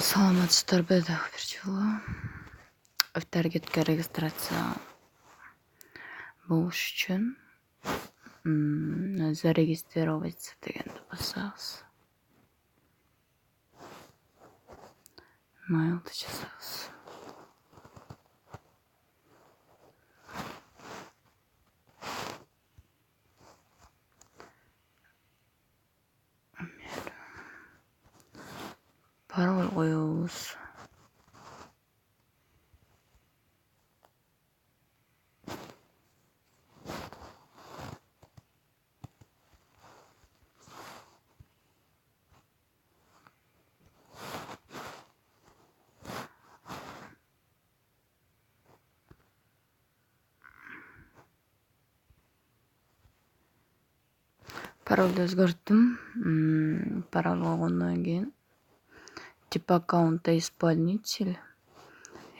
Саламатсыздар бе дагы бир жолу. Таргетке регистрация болуш үчүн зарегистрироваться дегенди басабыз. Майлды жазабыз. Пароль коебуз. Паролду өзгөрттүм. Пароль койгондон кийин тип аккаунта исполнитель.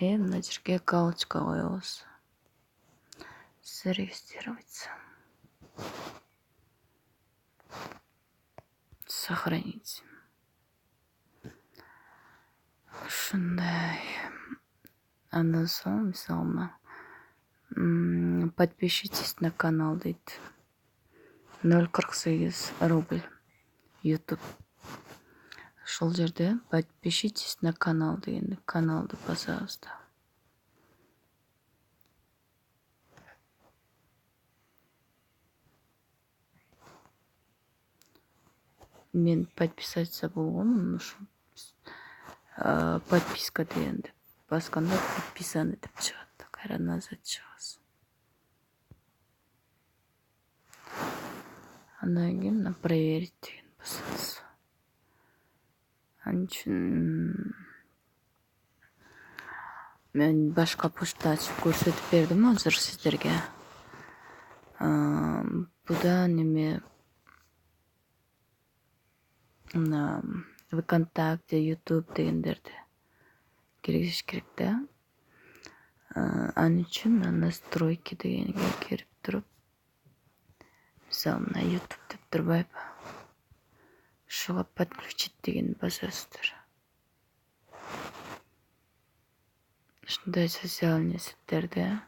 Мына жерге галочка коебуз. Зарегистрироваться. Сохранить. Ушундай. Андан соң мисалы подпишитесь на канал дейт. 0,48 рубль. YouTube. Ошол жерде подпишитесь на канал дегенде каналды басабыз да. Мен подписаться болгонмун, ушу подписка дегенди басканда подписаны деп чыгат. Кайра назад чыгабыз. Андан кийин проверить деген басабыз. Анын үчүн мен башка почта ачып көрсөтүп бердим азыр сиздерге. Буда неме мына ВКонтакте, YouTube дегендерди киргизиш керек да. Анын үчүн настройки дегенге кирип туруп, мисалы мына YouTube деп турбайбы? Ушуга подключить дегенди басасыздар. Ушундай социальный сеттерде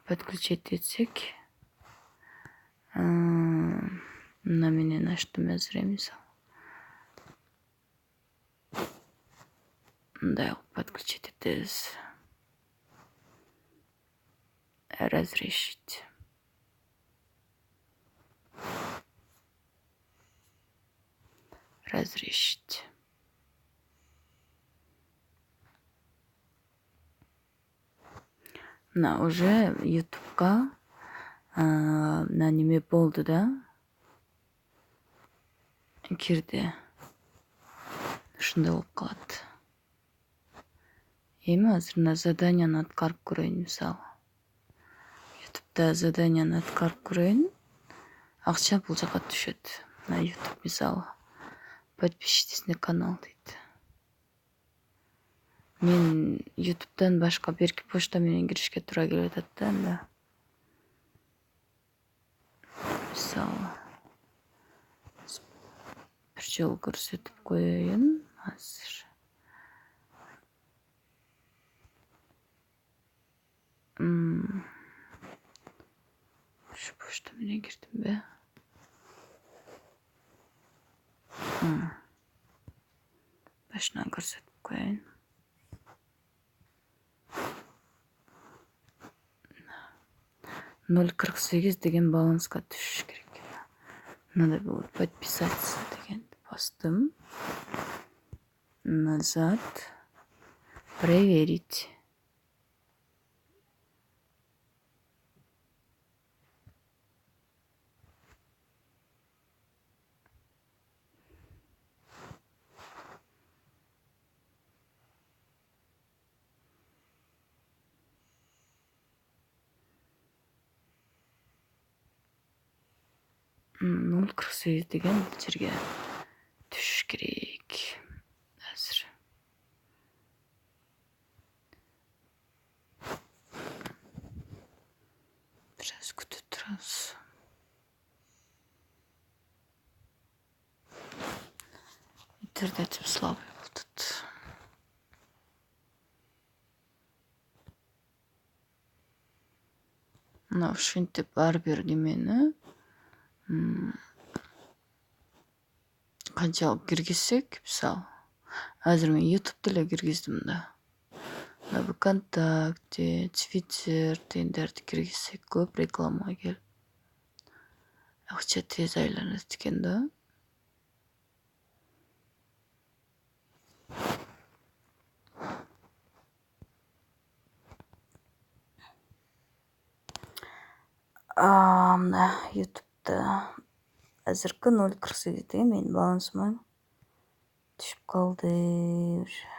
подключить этсек, мына менен ачтым азыр мисалы. Мындай подключить этебиз. Разрешить. Разрешить. На уже YouTube'га на неме болду да. Кирди. Ушундай болуп калат. Эми азыр мына заданияны аткарып көрөйүн мисалы. YouTube'да заданияны аткарып көрөйүн. Акча бул жака түшөт. На YouTube мисалы. Подпишитесь на канал дейт. Мен YouTube'дан башка берки почта менен киришке туура келип атат да анда. Мисалы. Бир жолу көрсөтүп коеюн азыр. Şu почта менен кирдим бе? Башынан көрсөтүп коеюн. 0,48 деген баланска түшүш керек. Надо было подписаться дегенди бастым. Назад. Проверить. Ноль 0,48 деген жерге түшүш керек. Азыр. Biraz күтүп турабыз. Интернетим слабый болуп атат. мына ушинтип ар бир немени канчалык киргизсек, мисалы азыр мен ютуб деле киргиздим да. Мына ВКонтакте, Твиттер дегендерди киргизсек көп рекламага келип акча тез айланат экен да. Мына ютубта азыркы 0,48 менин балансыма түшүп калды уже.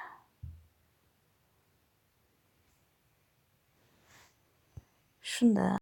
Ушундай.